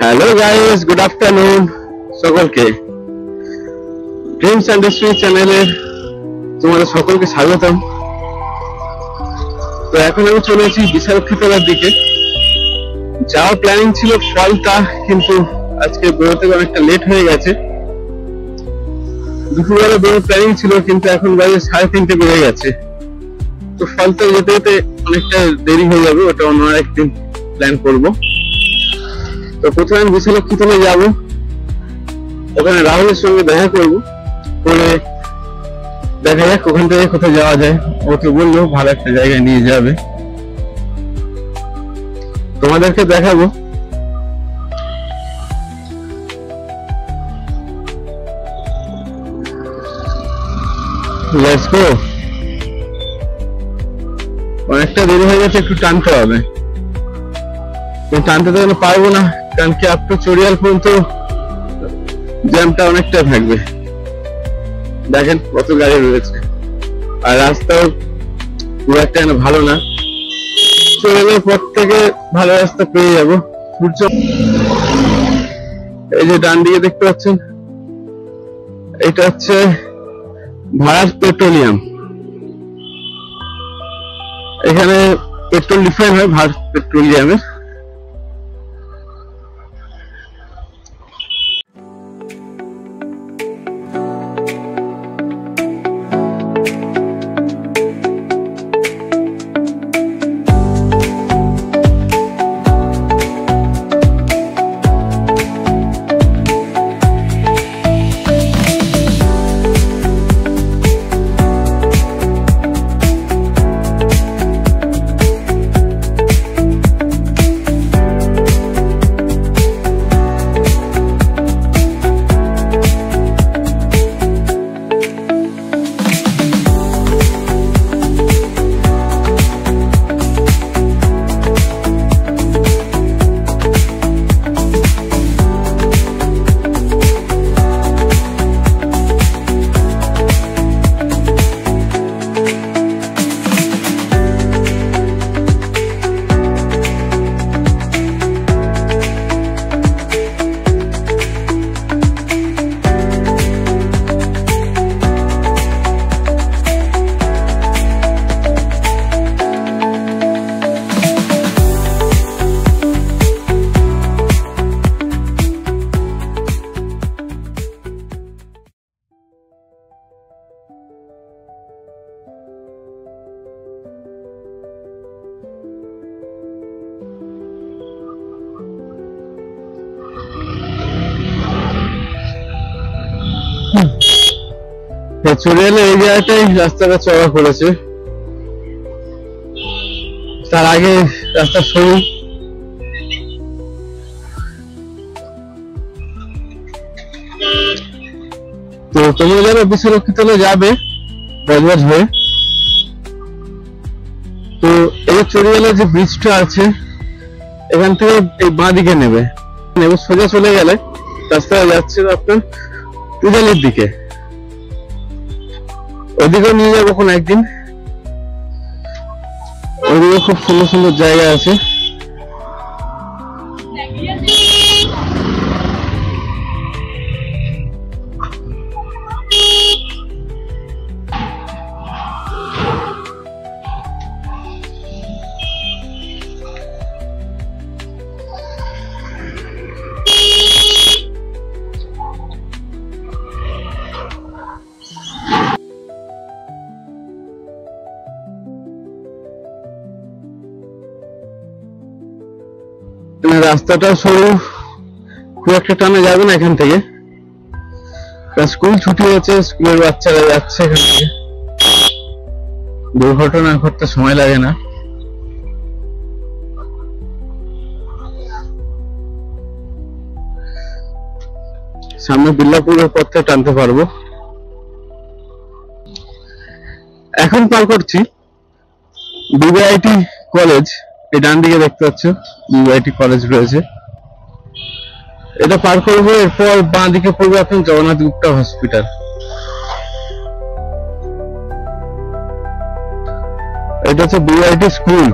Hello guys, good afternoon সকলকে। Dreams and destiny চ্যানেলে তোমাদের সকলকে স্বাগতম। তো এখন আমি চলে এসেছি বিশালক্ষীতলার দিকে। যাওয়ার প্ল্যানিং ছিল ফলতা, কিন্তু আজকে বেরোতে অনেকটা লেট হয়ে গেছে। দুপুরবেলা বেরোর প্ল্যানিং ছিল, কিন্তু এখন বাজে 3:30 বেজে গেছে। তো ফলতা যেতে যেতে অনেকটা দেরি হয়ে যাবে, ওটা অন্য একদিন প্ল্যান করবো। তো প্রথমে আমি বিশালক্ষীতলায় যাবো, ওখানে রাহুলের সঙ্গে দেখা করবো, করে দেখা যাক ওখান থেকে কোথায় যাওয়া যায়। ওকে বললো ভালো একটা জায়গায় নিয়ে যাবে, তোমাদেরকে দেখাবো। Let's go. অনেকটা দেরি হয়ে গেছে, একটু টানতে হবে। টানতে তো পারবো না, কারণ কি আপ টু চড়িয়াল পর্যন্ত জ্যামটা অনেকটা থাকবে। দেখেন কত গাড়ি রয়েছে, আর রাস্তাও খুব একটা ভালো না। চড়িয়ালের পর থেকে ভালো রাস্তা পেয়ে যাবো। সূর্য এই যে ডান দিকে দেখতে পাচ্ছেন, এটা হচ্ছে ভারত পেট্রোলিয়াম। এখানে পেট্রোল রিফাইন হয় ভারত পেট্রোলিয়ামের। চড়িয়ালের এই জায়গাটাই রাস্তাটা চওড়া করেছে, তার আগে রাস্তা সরু। তো তোমরা যারা বিশালক্ষীতলায় যাবে বজবজ হয়ে, তো এই চড়িয়ালের যে ব্রিজটা আছে, এখান থেকে এই বাঁ দিকে নেবে, সোজা চলে গেলে রাস্তা যাচ্ছে আপনার পূজালির দিকে। ওদিকেও নিয়ে যাবো কোনো একদিন, ওদিকে খুব সুন্দর সুন্দর জায়গা আছে। রাস্তাটা সরু, খুব একটা টানা যাবে না এখান থেকে। স্কুল ছুটি হয়েছে, স্কুলের বাচ্চারা যাচ্ছে এখান থেকে, দুর্ঘটনা ঘটতে সময় লাগে না। সামনে বিল্লাপুরের পথে টানতে পারবো। এখন পার করছি বিবিআইটি কলেজ। এই ডান দিকে দেখতে পাচ্ছ বিবিআইটি কলেজ রয়েছে, এটা পার করবো। এরপর বাঁ দিকে পড়বে আপনার জগন্নাথ গুপ্তা হসপিটাল। এটা হচ্ছে বিআইটি স্কুল।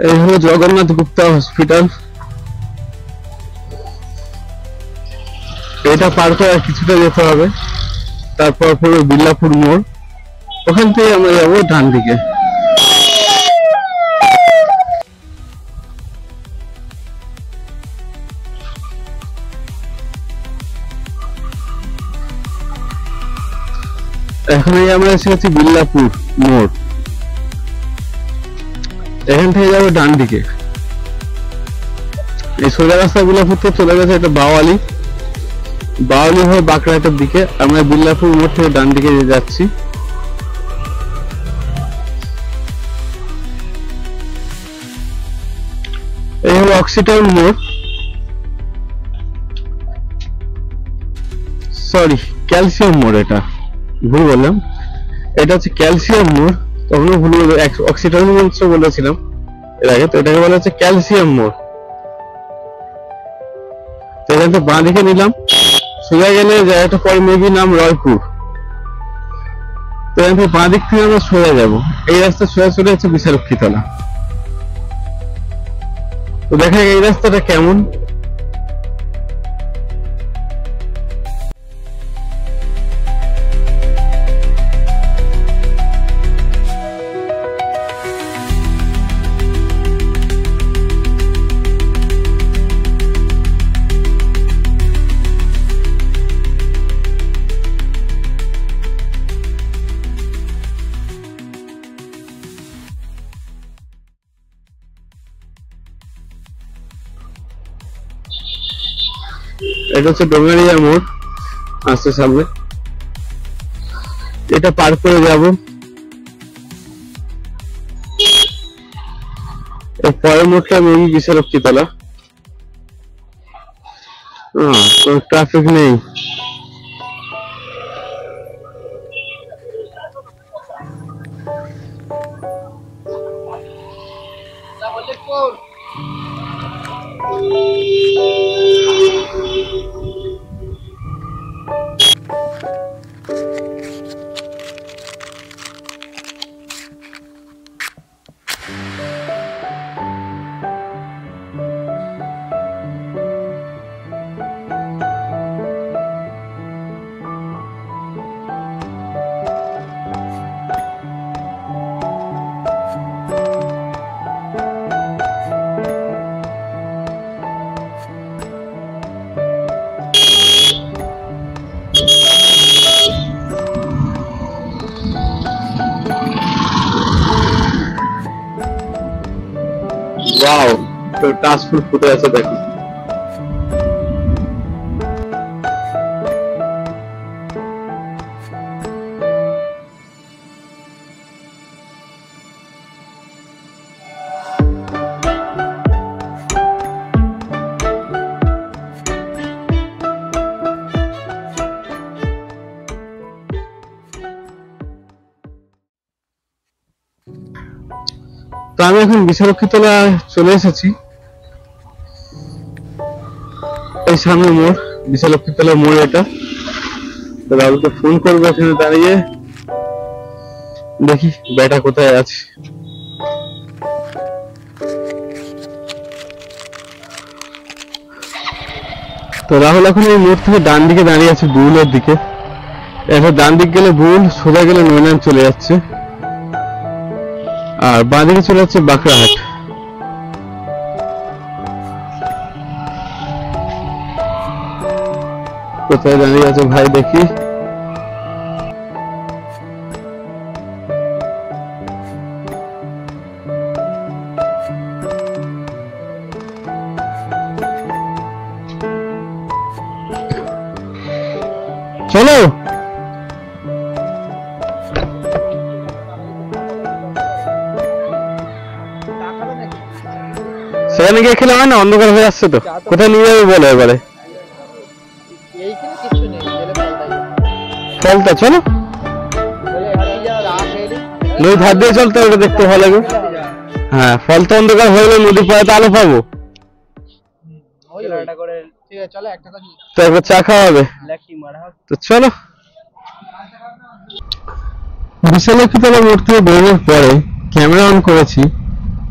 এই হলো জগন্নাথ গুপ্তা হসপিটাল। এটা পার করে আর কিছুটা যেতে হবে, তারপর পুরো বিল্লাপুর মোড়, ওখান থেকে আমরা যাবো ডান দিকে। এখন আমরা এসে গেছি বিল্লাপুর মোড়, এখান থেকে যাবো ডান দিকে। এই সোজা রাস্তা বিল্লাপুর থেকে চলে গেছে এটা বাওয়ালি, বাওয়ালি হয়ে বাঁকড়াটার দিকে। আমরা বিল্লাপুর মোড় থেকে ডান দিকে যাচ্ছি। এই হলো অক্সিটাউন মোড়, সরি ক্যালসিয়াম মোড়, এটা ভুল বললাম, এটা হচ্ছে ক্যালসিয়াম মোড়। তখন ভুল অক্সিটাউন মোড় বলেছিলাম এর আগে, তো এটাকে বলা হচ্ছে ক্যালসিয়াম মোড়। তো এখান থেকে বাঁ দিকে নিলাম, সোজা গেলে জায়গাটা পরে মেবি নাম রয়পুর। তো এখান থেকে বাঁ দিক থেকে আমরা সোজা যাবো, এই রাস্তা সোজা চলে যাচ্ছে বিশালক্ষীতলা। তো দেখা এই রাস্তাটা কেমন। এটা হচ্ছে ডোঙ্গারিয়া মোড়, আসছে সামনে, এটা পার করে যাব। এর পরের মোড়টা মেবি বিশালক্ষীতলা। কোনো ট্রাফিক নেই। ওয়াও, তো টাচ ফুল ফুটে আছে দেখো। তো আমি এখন বিশালক্ষীতলা চলে এসেছি, এই সামনে মোড়, বিশালক্ষীতলা মোড় এটা। তো বাবুকে ফোন করবো এখানে দাঁড়িয়ে, দেখি বেটা কোথায় আছে। তো রাহুল এখন এই মোড় থেকে ডান দিকে দাঁড়িয়ে আছে বুলের দিকে। এখন ডান দিক গেলে বুল, সোজা গেলে নৈনান চলে যাচ্ছে, আর বাঁ দিকে চলে যাচ্ছে বাঁকড়াহাট। কোথায় দাঁড়িয়ে আছে ভাই দেখি। চলো সেখানে গিয়ে খেলে হয় না, অন্ধকার হয়ে আসছে তো। কোথায় নিয়ে যাবে বলো এবারে। ফলতা চলো, নদী ধার দিয়ে চলতে হবে, দেখতে ভালো লাগবে। হ্যাঁ, ফলতা অন্ধকার হয়ে গেলে নদী পাড়াতে আলো পাবো, তো একবার চা খাওয়া হবে। তো চলো। বিশালক্ষীতলা মোড় থেকে বেরোনোর পরে ক্যামেরা অন করেছি,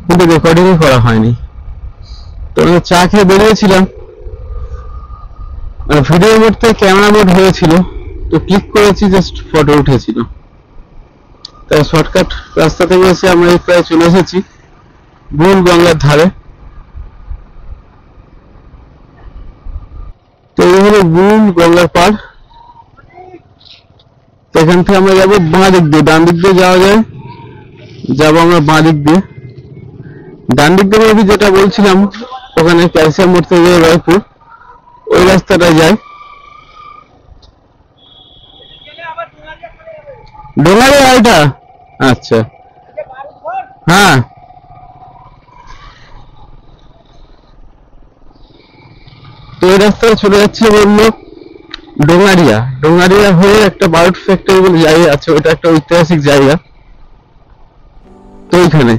কিন্তু রেকর্ডিংই করা হয়নি। তো আমি চা খেয়ে বেরিয়েছিলাম, ভিডিও মোড থেকে ক্যামেরা মোড হয়েছিল, তো ক্লিক করেছি, জাস্ট ফটো উঠেছিল। তাই শর্টকাট রাস্তা থেকে এসে আমরা প্রায় চলে এসেছি বুল গঙ্গার ধারে। তো এই হলো বুল গঙ্গার পার। তো এখান থেকে আমরা যাবো বাঁ দিক দিয়ে, ডান দিক দিয়ে যাওয়া যায়, যাবো আমরা বাঁ দিক দিয়ে। ডান দিক দিয়ে আমি যেটা বলছিলাম ওখানে ক্যালসিয়াম মোড় থেকে রায়পুর ওই রাস্তাটায় যায়। ডোঙারে এটা, আচ্ছা হ্যাঁ। তো এই রাস্তায় চলে যাচ্ছে বললো ডোঙারিয়া। ডোঙারিয়া হয়ে একটা বারুদ ফ্যাক্টরি বলে জায়গা আছে, ওটা একটা ঐতিহাসিক জায়গা। তো ওইখানে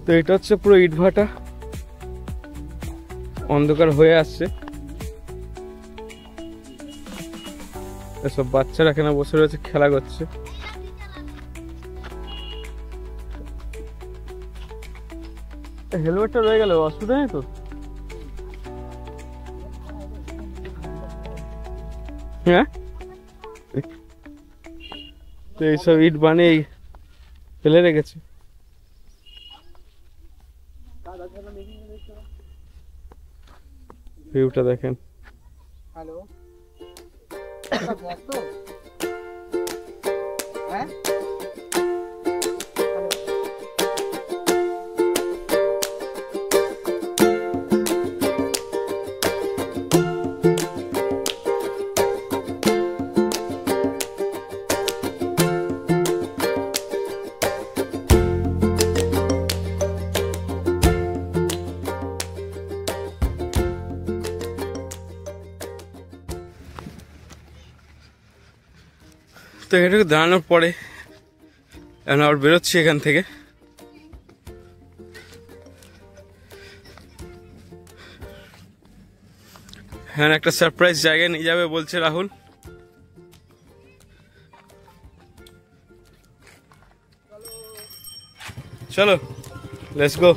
তো এটা হচ্ছে পুরো ইটভাটা, অন্ধকার হয়ে আসছে। এসব বাচ্চারা এখানে বসে রয়েছে, খেলা করছে। হেলমেটটা রয়ে গেল, অসুবিধা নেই তো? হ্যাঁ, তো এইসব ইট বানিয়ে ফেলে রেখেছে। ভিউটা দেখেন। হ্যালো, হ্যাঁ তো এটাকে দাঁড়ানোর পরে এখন আবার বেরোচ্ছি এখান থেকে। হ্যাঁ, একটা সারপ্রাইজ জায়গায় নিয়ে যাবে বলছে রাহুল। চলো, লেটস গো।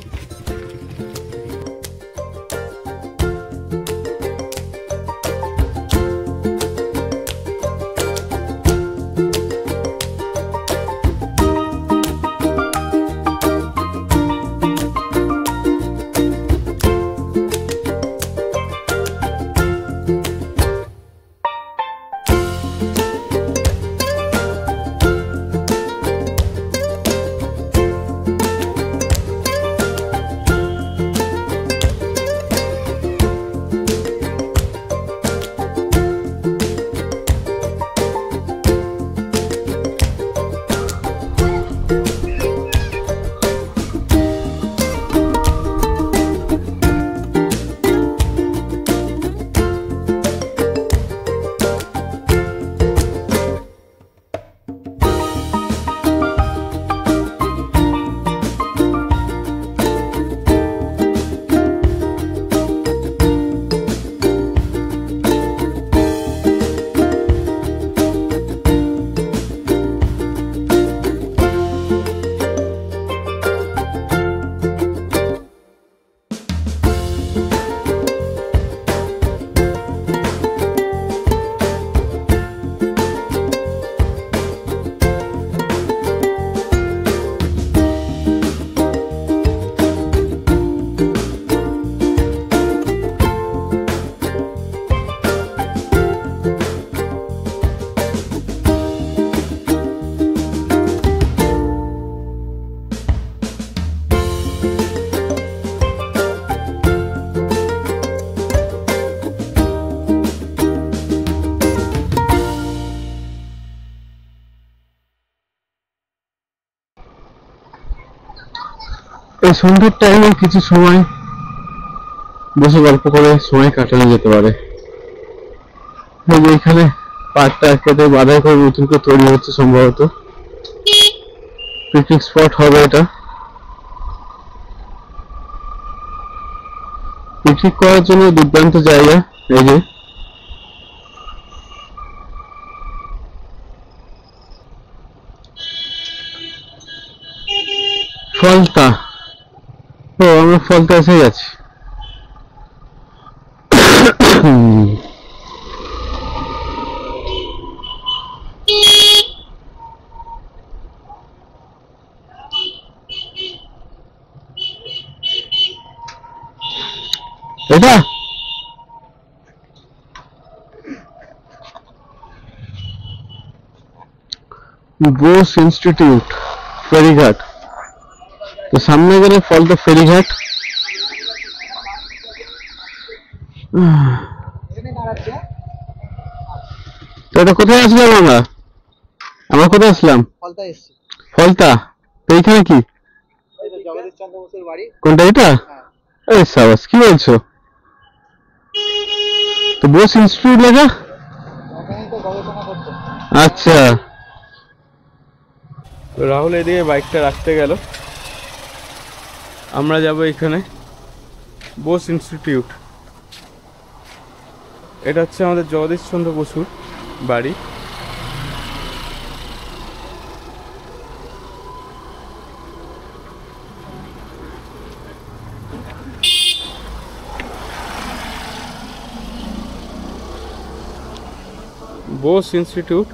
এই সন্ধ্যের টাইমে কিছু সময় বসে গল্প করে সময় কাটানো যেতে পারে। এই যে এখানে পার্কটা কেটে বাধাই করে নতুন করে তৈরি হচ্ছে, সম্ভবত পিকনিক স্পট হবে এটা। পিকনিক করার জন্য দুর্দান্ত জায়গা। এই যে ফলতা, ও আমরা ফলতা এসে গেছি। এটা বোস ইনস্টিটিউট ফেরিঘাট, তো সামনে গেলে ফলতা ফেরিঘাট। তো এটা কোথায় আসলাম আমরা? আমরা কোথায় আসলাম? ফলতা এসছি। ফলতা, তো এইখানে কি? এই তো জগদীশ চন্দ্র বসুর বাড়ি। কোনটা এটা? হ্যাঁ, এই সাবাস, কি বলছো? তো বোস ইনস্টিটিউট লেখা? ওখানেই তো গবেষণা করতো। আচ্ছা, তো রাহুল এদিকে বাইকটা রাখতে গেল, আমরা যাব এখানে বোস ইনস্টিটিউট। এটা হচ্ছে আমাদের জগদীশ চন্দ্র বসুর বাড়ি। বোস ইনস্টিটিউট,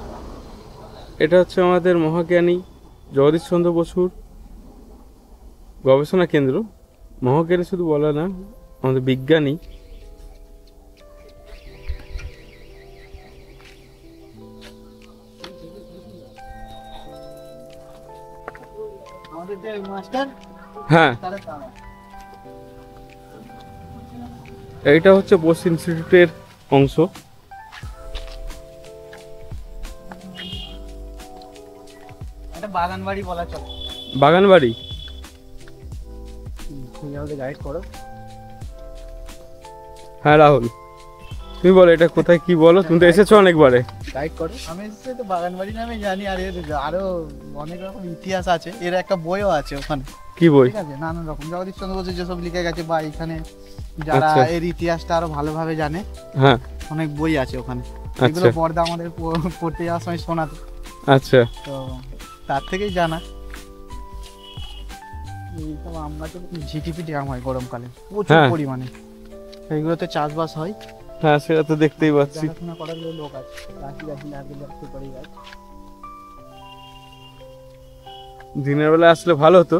এটা হচ্ছে আমাদের মহাজ্ঞানী জগদীশ চন্দ্র বসুর গবেষণা কেন্দ্র। মহাজ্ঞানী শুধু বলা না, আমাদের বিজ্ঞানী। আমাদের যে মাস্টার হ্যাঁ, তারা তারা এইটা হচ্ছে বোস ইনস্টিটিউটের অংশ। একটা বাগান বাড়ি বলা চলে। বাগান বাড়ি, তুমি আমাদের গাইড করো। হ্যাঁ রাহুল তুমি বলো এটা কোথায়, কি বলো, তুমি তো এসেছো অনেকবারে। গাইড করো। আমি এসেছি তো বাগান বাড়ি নামে জানি, আর এর আরো অনেক রকম ইতিহাস আছে। এর একটা বইও আছে ওখানে, কি বই? ঠিক আছে, নানান রকম জগদীশ চন্দ্র বসু যেসব লিখে গেছে, বা এখানে যারা আচ্ছা। এর ইতিহাসটা আরো ভালোভাবে জানে, হ্যাঁ, অনেক বই আছে ওখানে। আচ্ছা এগুলো পর্দা আমাদের পড়তে যাওয়ার সময় শোনাতো, আচ্ছা। তো তার থেকেই জানা। এইসব আমরা তো ঝিটিপিটি আম হয় গরমকালে প্রচুর হ্যাঁ। পরিমাণে, এইগুলোতে চাষবাস হয়। হ্যাঁ সেটা তো দেখতেই পাচ্ছি। দেখাশোনা করার লোক আছে, রাখি রাখি নারকেল গাছ, সুপারি গাছ। দিনের বেলা আসলে ভালো হতো।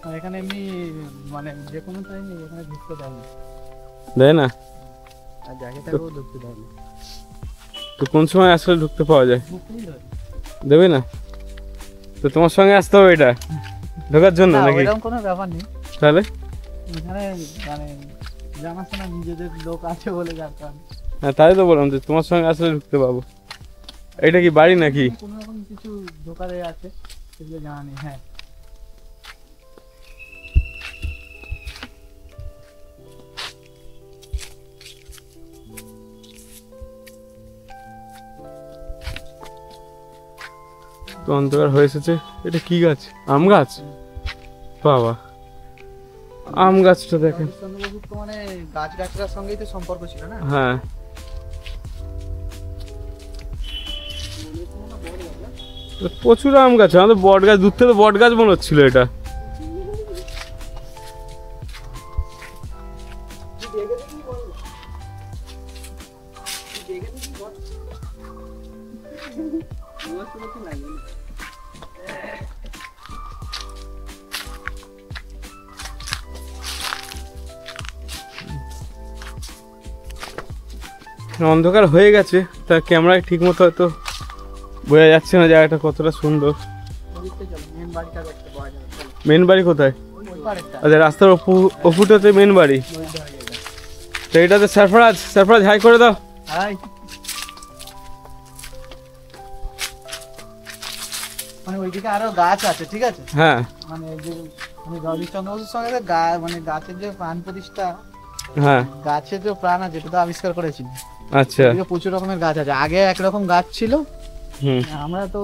আর এখানে এমনি মানে যে কোনো টাইমে এখানে ঢুকতে দেয় না, দেয় না? আর জায়গাটাকেও ঢুকতে দেয় না। তো কোন সময় আসলে ঢুকতে পাওয়া যায়? ঢুকতেই দেয় দেবে না? তো তোমার সঙ্গে আসতে হবে এটা ঢোকার জন্য না, নাকি? এরকম কোনো ব্যাপার নেই। তাহলে এখানে মানে জানাশোনা নিজেদের লোক আছে বলে যার কারণে হ্যাঁ, তাই তো বললাম যে তোমার সঙ্গে আসলে ঢুকতে পাবো। এটা কি বাড়ি নাকি? কোনো রকম কিছু দোকানে আছে সেগুলো জানা নেই। হ্যাঁ, তো অন্ধকার হয়ে এসেছে। এটা কি গাছ? আম গাছ? বাবা, আম গাছটা দেখেন। জগদীশ চন্দ্র বসুর তো মানে গাছ গাছটার সঙ্গেই তো সম্পর্ক ছিল না। হ্যাঁ, প্রচুর আম গাছ। আমাদের বট গাছ, দূর থেকে বট গাছ মনে হচ্ছিল এটা। অন্ধকার হয়ে গেছে, তার ক্যামেরায় ঠিক মতো হয়তো বোঝা যাচ্ছে না জায়গাটা কতটা সুন্দর। মেন বাড়িটা দেখতে পাওয়া যাবে। চলো। মেন বাড়ি কোথায়? ওই পাড়েরটা। আচ্ছা, রাস্তার ওপরটাতে মেন বাড়ি। ওই জায়গাটা। তো এটাতে সারফরাজ হাই করে দাও। হাই। মানে ওইদিকে আরো গাছ আছে, ঠিক আছে? হ্যাঁ মানে যে মানে জগদীশচন্দ্র বসুর সঙ্গে তো মানে গাছের যে প্রাণ প্রতিষ্ঠা, হ্যাঁ গাছের যে প্রাণ আছে এটা তো আবিষ্কার করেছিল। আচ্ছা ওইদিকে প্রচুর রকমের গাছ আছে, আগে একরকম গাছ ছিল, হুম আমরা তো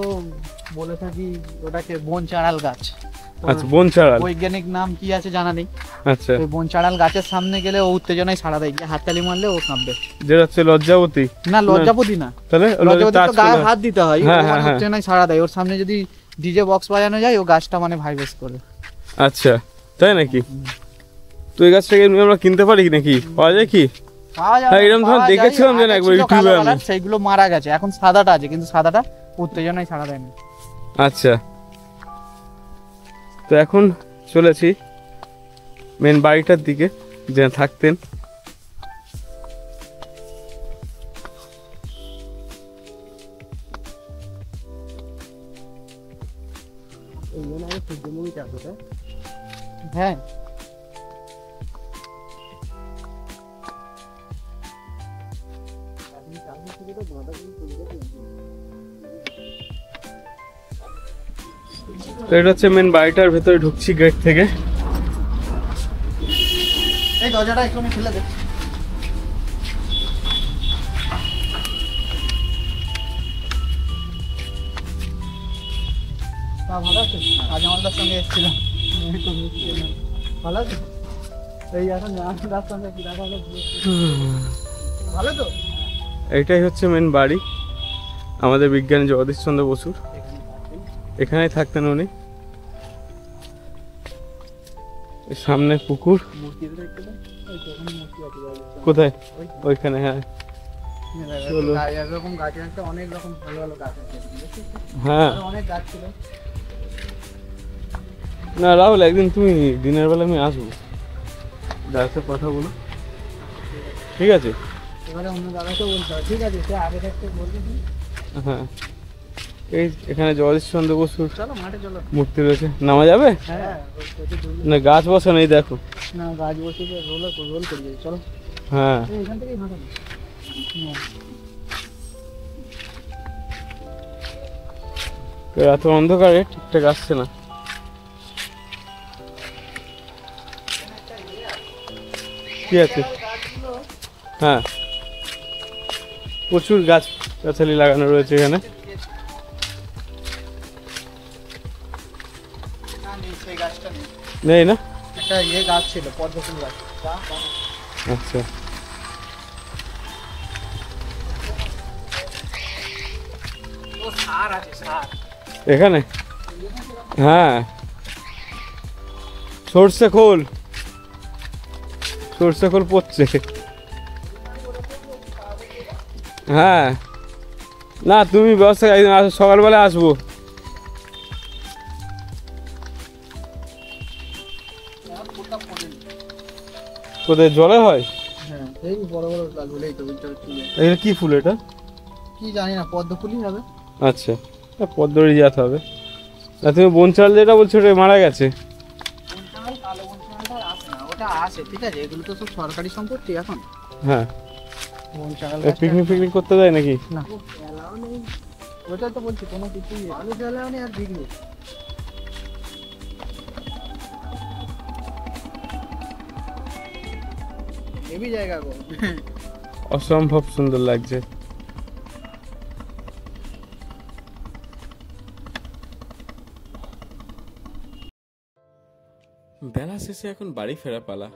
বলে থাকি ওটাকে বন চাঁড়াল গাছ। আচ্ছা বনচাড়াল, বৈজ্ঞানিক নাম কি আছে জানা নেই। আচ্ছা ওই বন চাঁড়াল গাছের সামনে গেলে ও উত্তেজনায় সাড়া দেয়, গিয়ে হাততালি মারলে ও কাঁপবে। যেটা হচ্ছে লজ্জাবতী, না লজ্জাপতি না, তাহলে লজ্জাপতি তো গায়ে হাত দিতে হয়, ও হ্যাঁ, মানে হ্যাঁ, উত্তেজনায় সাড়া দেয়। ওর সামনে যদি ডিজে বক্স বাজানো যায় ও গাছটা মানে ভাইব্রেট করে। আচ্ছা তাই নাকি? তো এই গাছটাকে এমনি আমরা কিনতে পারি নাকি, পাওয়া যায় কি? পাওয়া যায়, হ্যাঁ, এরকম ধরনের পাওয়া যায়। দেখেছিলাম যেন আগে একবার ছিল ইউটিউবে কালো আমি। কালার, সেইগুলো মারা গেছে, এখন সাদাটা আছে, কিন্তু সাদাটা উত্তেজনায় সাড়া দেয় না। আচ্ছা তো এখন চলেছি মেন বাড়িটার দিকে যে থাকতেন। হ্যাঁ তো এটা হচ্ছে মেন বাড়িটার ভেতরে ঢুকছি গেট থেকে। এই দরজাটা একটু খুলে দে। ভালো আছে, আজ আমাদের সঙ্গে এসেছিলাম। ভালো আছে, এই এখন রাস্তার সঙ্গে দেখা হলো, ভালো তো। এইটাই হচ্ছে মেন বাড়ি আমাদের বিজ্ঞানী জগদীশচন্দ্র বসুর, এখানেই থাকতেন উনি। সামনে পুকুর, কোথায়? ওইখানে, হ্যাঁ এরকম গাছ আছে, অনেক রকম ভালো ভালো গাছ আছে, হ্যাঁ। অনেক গাছ ছিল। না রাহুল, একদিন তুমি দিনের বেলা আমি আসবো, যার সাথে কথা বলো, ঠিক আছে? এবারে অন্য দাদাকেও বলতে হবে, ঠিক আছে? সে আগে থাকতে বলবে। হ্যাঁ, এই এখানে জগদীশচন্দ্র বসুর চলো মাঠে চলো, মূর্তি রয়েছে, নামা যাবে? হ্যাঁ না গাছ বসা নেই, দেখো না গাছ বসে রোল রোল করে যাই, চলো। হ্যাঁ এখান থেকেই হাঁটা। এত অন্ধকারে ঠিকঠাক আসছে না। কি আছে? হ্যাঁ প্রচুর গাছ গাছালি লাগানো রয়েছে এখানে। সেই গাছটা নেই, নেই না? একটা গাছ ছিল পদ্ম ফুল গাছ। আচ্ছা ও সার আছে, সার এখানে, হ্যাঁ সর্ষে খোল পড়ছে। হ্যাঁ না তুমি ব্যবস্থা, একদিন সকালবেলা আসবো। কোথায় জলে হয়? হ্যাঁ এই বড় বড় লালগুলো, এই তো এটা কি ফুল এটা? কি জানি না, পদ্ম ফুলই হবে। আচ্ছা পদ্মরি জাত হবে। না তুমি বনচাল যেটা বলছো ওটা মারা গেছে। বনচাল, কালো বনচালটা আসে না, ওটা আসে, ঠিক আছে? এগুলো তো সব সরকারি সম্পত্তি এখন। হ্যাঁ বনচাল পিকনিক করতে যায় নাকি? না, এলাও নেই, ওটা তো বলছি কোনো কিছুই মানুষ এলাও নেই আর পিকনিক। হেভি জায়গা গো, অসম্ভব সুন্দর লাগছে। বেলা শেষে এখন বাড়ি ফেরা পালা।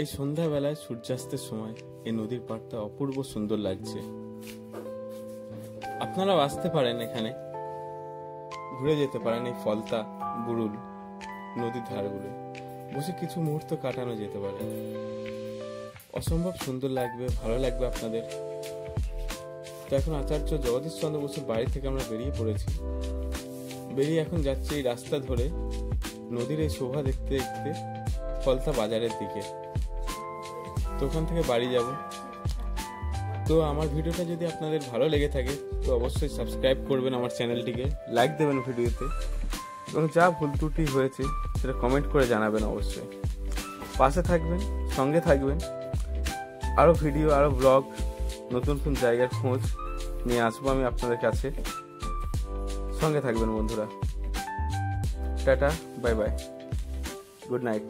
এই সন্ধ্যাবেলায় সূর্যাস্তের সময় এই নদীর পাড়টা অপূর্ব সুন্দর লাগছে। আপনারাও আসতে পারেন, এখানে ঘুরে যেতে পারেন এই ফলতা বুরুল নদীর ধারগুলো, বসে কিছু মুহূর্ত কাটানো যেতে পারে। অসম্ভব সুন্দর লাগবে, ভালো লাগবে আপনাদের। তো এখন আচার্য জগদীশচন্দ্র বসুর বাড়ি থেকে আমরা বেরিয়ে পড়েছি। বেরিয়ে এখন যাচ্ছি এই রাস্তা ধরে নদীর এই শোভা দেখতে দেখতে ফলতা বাজারের দিকে। তো ওখান থেকে বাড়ি যাব। তো আমার ভিডিওটা যদি আপনাদের ভালো লেগে থাকে তো অবশ্যই সাবস্ক্রাইব করবেন আমার চ্যানেলটিকে, লাইক দেবেন ভিডিওতে, এবং যা ভুল ত্রুটি হয়েছে সেটা কমেন্ট করে জানাবেন। অবশ্যই পাশে থাকবেন, সঙ্গে থাকবেন। আরও ভিডিও, আরও ব্লগ, নতুন নতুন জায়গার খোঁজ নিয়ে আসবো আমি আপনাদের কাছে। সঙ্গে থাকবেন বন্ধুরা। Tata, bye bye, good night.